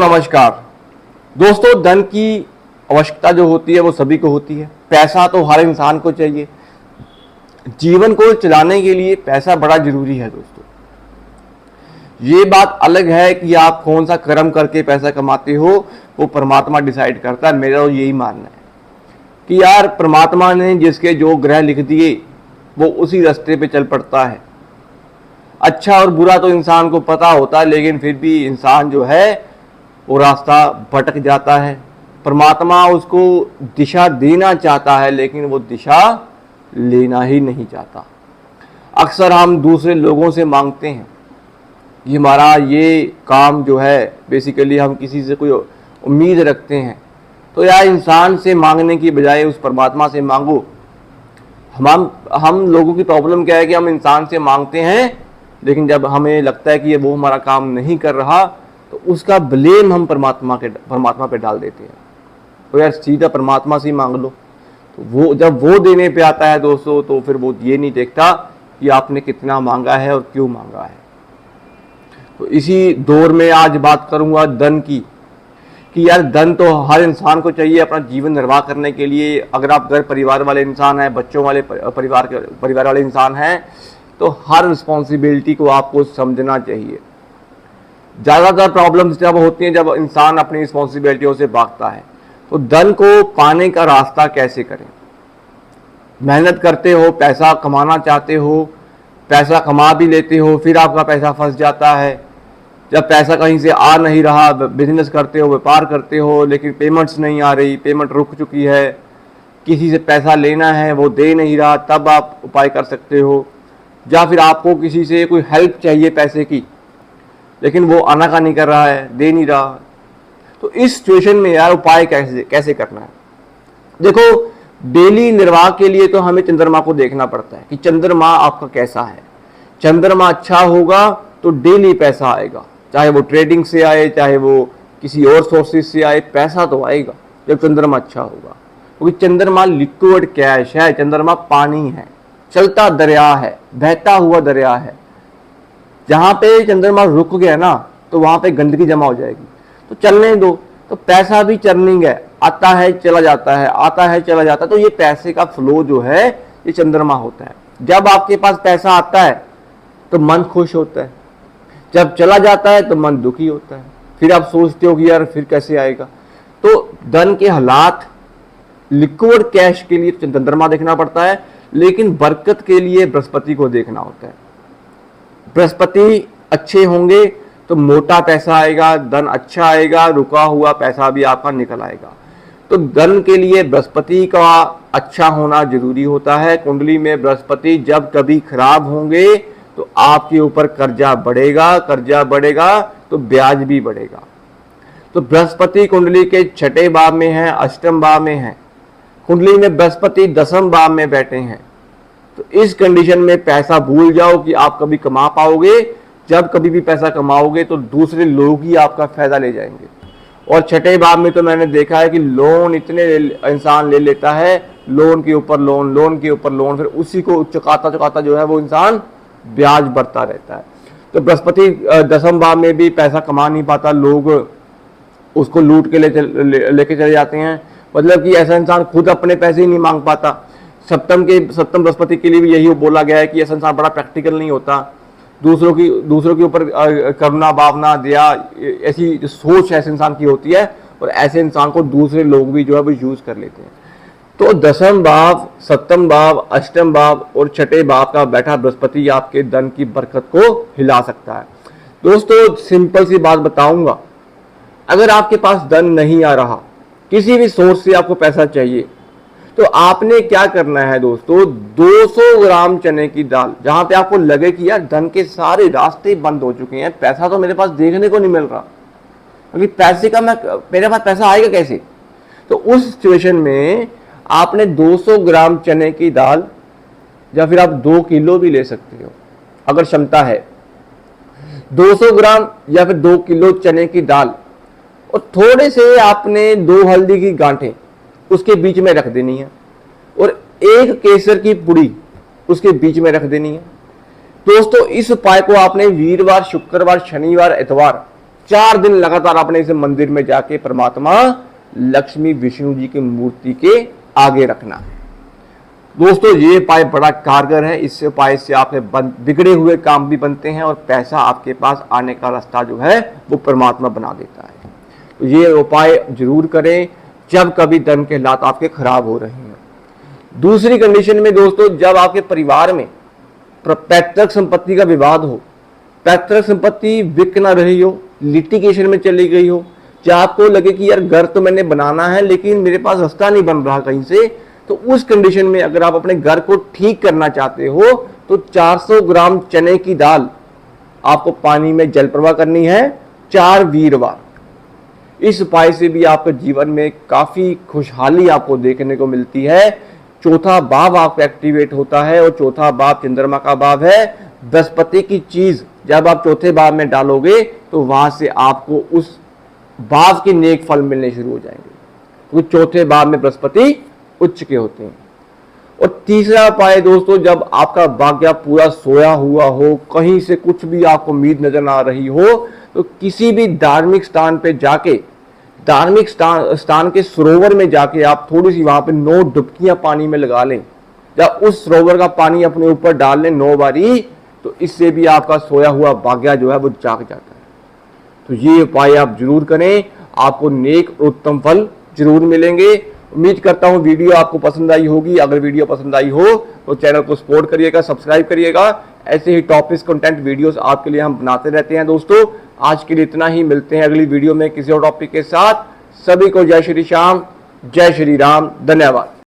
नमस्कार दोस्तों, धन की आवश्यकता जो होती है वो सभी को होती है। पैसा तो हर इंसान को चाहिए। जीवन को चलाने के लिए पैसा बड़ा जरूरी है दोस्तों। ये बात अलग है कि आप कौन सा कर्म करके पैसा कमाते हो, वो परमात्मा डिसाइड करता है। मेरा तो यही मानना है कि यार परमात्मा ने जिसके जो ग्रह लिख दिए वो उसी रास्ते पे चल पड़ता है। अच्छा और बुरा तो इंसान को पता होता है, लेकिन फिर भी इंसान जो है वो रास्ता भटक जाता है। परमात्मा उसको दिशा देना चाहता है, लेकिन वो दिशा लेना ही नहीं चाहता। अक्सर हम दूसरे लोगों से मांगते हैं कि हमारा ये काम जो है, बेसिकली हम किसी से कोई उम्मीद रखते हैं। तो यार इंसान से मांगने की बजाय उस परमात्मा से मांगो। हम लोगों की प्रॉब्लम क्या है कि हम इंसान से मांगते हैं, लेकिन जब हमें लगता है कि ये वो हमारा काम नहीं कर रहा तो उसका ब्लेम हम परमात्मा पे डाल देते हैं। तो यार सीधा परमात्मा से ही मांग लो। तो वो जब वो देने पे आता है दोस्तों, तो फिर वो ये नहीं देखता कि आपने कितना मांगा है और क्यों मांगा है। तो इसी दौर में आज बात करूंगा धन की, कि यार धन तो हर इंसान को चाहिए अपना जीवन निर्वाह करने के लिए। अगर आप घर परिवार वाले इंसान हैं, बच्चों वाले परिवार वाले इंसान हैं, तो हर रिस्पॉन्सिबिलिटी को आपको समझना चाहिए। ज़्यादातर प्रॉब्लम्स जब होती हैं जब इंसान अपनी रिस्पॉन्सिबिलिटियों से भागता है। तो धन को पाने का रास्ता कैसे करें? मेहनत करते हो, पैसा कमाना चाहते हो, पैसा कमा भी लेते हो, फिर आपका पैसा फंस जाता है। जब पैसा कहीं से आ नहीं रहा, बिजनेस करते हो, व्यापार करते हो, लेकिन पेमेंट्स नहीं आ रही, पेमेंट रुक चुकी है, किसी से पैसा लेना है वो दे नहीं रहा, तब आप उपाय कर सकते हो। या फिर आपको किसी से कोई हेल्प चाहिए पैसे की, लेकिन वो आनाकानी कर रहा है, दे नहीं रहा। तो इस सिचुएशन में यार उपाय कैसे करना है? देखो, डेली निर्वाह के लिए तो हमें चंद्रमा को देखना पड़ता है कि चंद्रमा आपका कैसा है। चंद्रमा अच्छा होगा तो डेली पैसा आएगा, चाहे वो ट्रेडिंग से आए, चाहे वो किसी और सोर्सेज से आए, पैसा तो आएगा जब चंद्रमा अच्छा होगा। क्योंकि चंद्रमा लिक्विड कैश है, चंद्रमा पानी है, चलता दरिया है, बहता हुआ दरिया है। जहां पे चंद्रमा रुक गया ना, तो वहां पे गंदगी जमा हो जाएगी। तो चलने दो। तो पैसा भी चर्निंग है, आता है चला जाता है, आता है चला जाता है। तो ये पैसे का फ्लो जो है ये चंद्रमा होता है। जब आपके पास पैसा आता है तो मन खुश होता है, जब चला जाता है तो मन दुखी होता है। फिर आप सोचते हो कि यार फिर कैसे आएगा। तो धन के हालात, लिक्विड कैश के लिए चंद्रमा देखना पड़ता है, लेकिन बरकत के लिए बृहस्पति को देखना होता है। बृहस्पति अच्छे होंगे तो मोटा पैसा आएगा, धन अच्छा आएगा, रुका हुआ पैसा भी आपका निकल आएगा। तो धन के लिए बृहस्पति का अच्छा होना जरूरी होता है। कुंडली में बृहस्पति जब कभी खराब होंगे तो आपके ऊपर कर्जा बढ़ेगा तो ब्याज भी बढ़ेगा। तो बृहस्पति कुंडली के छठे भाव में है, अष्टम भाव में है। कुंडली में बृहस्पति दसम भाव में बैठे हैं। तो इस कंडीशन में पैसा भूल जाओ कि आप कभी कमा पाओगे। जब कभी भी पैसा कमाओगे तो दूसरे लोग ही आपका फायदा ले जाएंगे। और छठे भाव में तो मैंने देखा है कि लोन इतने इंसान ले लेता है, लोन के ऊपर लोन, लोन के ऊपर लोन, फिर उसी को चुकाता जो है वो इंसान ब्याज बढ़ता रहता है। तो बृहस्पति दसम भाव में भी पैसा कमा नहीं पाता, लोग उसको लूट के लेके चले जाते हैं। मतलब कि ऐसा इंसान खुद अपने पैसे ही नहीं मांग पाता। सप्तम बृहस्पति के लिए भी यही बोला गया है कि ऐसा इंसान बड़ा प्रैक्टिकल नहीं होता, दूसरों के ऊपर करुणा, भावना, दया, ऐसी सोच ऐसे इंसान की होती है, और ऐसे इंसान को दूसरे लोग भी जो है वो यूज कर लेते हैं। तो दसम भाव, सप्तम भाव, अष्टम भाव और छठे भाव का बैठा बृहस्पति आपके धन की बरकत को हिला सकता है। दोस्तों सिंपल सी बात बताऊंगा, अगर आपके पास धन नहीं आ रहा, किसी भी सोर्स से आपको पैसा चाहिए, तो आपने क्या करना है दोस्तों, 200 ग्राम चने की दाल, जहां पे आपको लगे कि यार धन के सारे रास्ते बंद हो चुके हैं, पैसा तो मेरे पास देखने को नहीं मिल रहा, क्योंकि पैसे का मेरे पास पैसा आएगा कैसे। तो उस सिचुएशन में आपने 200 ग्राम चने की दाल, या फिर आप 2 किलो भी ले सकते हो अगर क्षमता है, 200 ग्राम या फिर 2 किलो चने की दाल, और थोड़े से आपने 2 हल्दी की गांठें उसके बीच में रख देनी है, और 1 केसर की पुड़ी उसके बीच में रख देनी है। दोस्तों इस उपाय को आपने वीरवार, शुक्रवार, शनिवार, इतवार 4 दिन लगातार आपने इसे मंदिर में जाके परमात्मा लक्ष्मी विष्णु जी की मूर्ति के आगे रखना। दोस्तों ये उपाय बड़ा कारगर है। इस उपाय से आपके बिगड़े हुए काम भी बनते हैं और पैसा आपके पास आने का रास्ता जो है वो परमात्मा बना देता है। तो ये उपाय जरूर करें जब कभी धन के हालात आपके खराब हो रहे हैं। दूसरी कंडीशन में दोस्तों, जब आपके परिवार में पैतृक संपत्ति का विवाद हो, पैतृक संपत्ति बिक ना रही हो, लिटिगेशन में चली गई हो, या आपको लगे कि यार घर तो मैंने बनाना है लेकिन मेरे पास रास्ता नहीं बन रहा कहीं से, तो उस कंडीशन में अगर आप अपने घर को ठीक करना चाहते हो तो 400 ग्राम चने की दाल आपको पानी में जल प्रवाह करनी है 4 वीरवार। इस उपाय से भी आपके जीवन में काफी खुशहाली आपको देखने को मिलती है। चौथा भाव आपका एक्टिवेट होता है और चौथा भाव चंद्रमा का भाव है। बृहस्पति की चीज जब आप चौथे भाव में डालोगे तो वहां से आपको उस भाव के नेक फल मिलने शुरू हो जाएंगे, क्योंकि चौथे भाव में बृहस्पति उच्च के होते हैं। और तीसरा उपाय दोस्तों, जब आपका भाग्य पूरा सोया हुआ हो, कहीं से कुछ भी आपको उम्मीद नजर ना रही हो, तो किसी भी धार्मिक स्थान पे जाके, धार्मिक स्थान के सरोवर में जाके आप थोड़ी सी वहां पे 9 डुबकियां पानी में लगा लें, या उस सरोवर का पानी अपने ऊपर डाल लें 9 बारी, तो इससे भी आपका सोया हुआ भाग्य जो है वो जाग जाता है। तो ये उपाय आप जरूर करें, आपको नेक और उत्तम फल जरूर मिलेंगे। उम्मीद करता हूं वीडियो आपको पसंद आई होगी। अगर वीडियो पसंद आई हो तो चैनल को सपोर्ट करिएगा, सब्सक्राइब करिएगा। ऐसे ही टॉपिक्स कंटेंट वीडियोस आपके लिए हम बनाते रहते हैं। दोस्तों आज के लिए इतना ही, मिलते हैं अगली वीडियो में किसी और टॉपिक के साथ। सभी को जय श्री श्याम, जय श्री राम, धन्यवाद।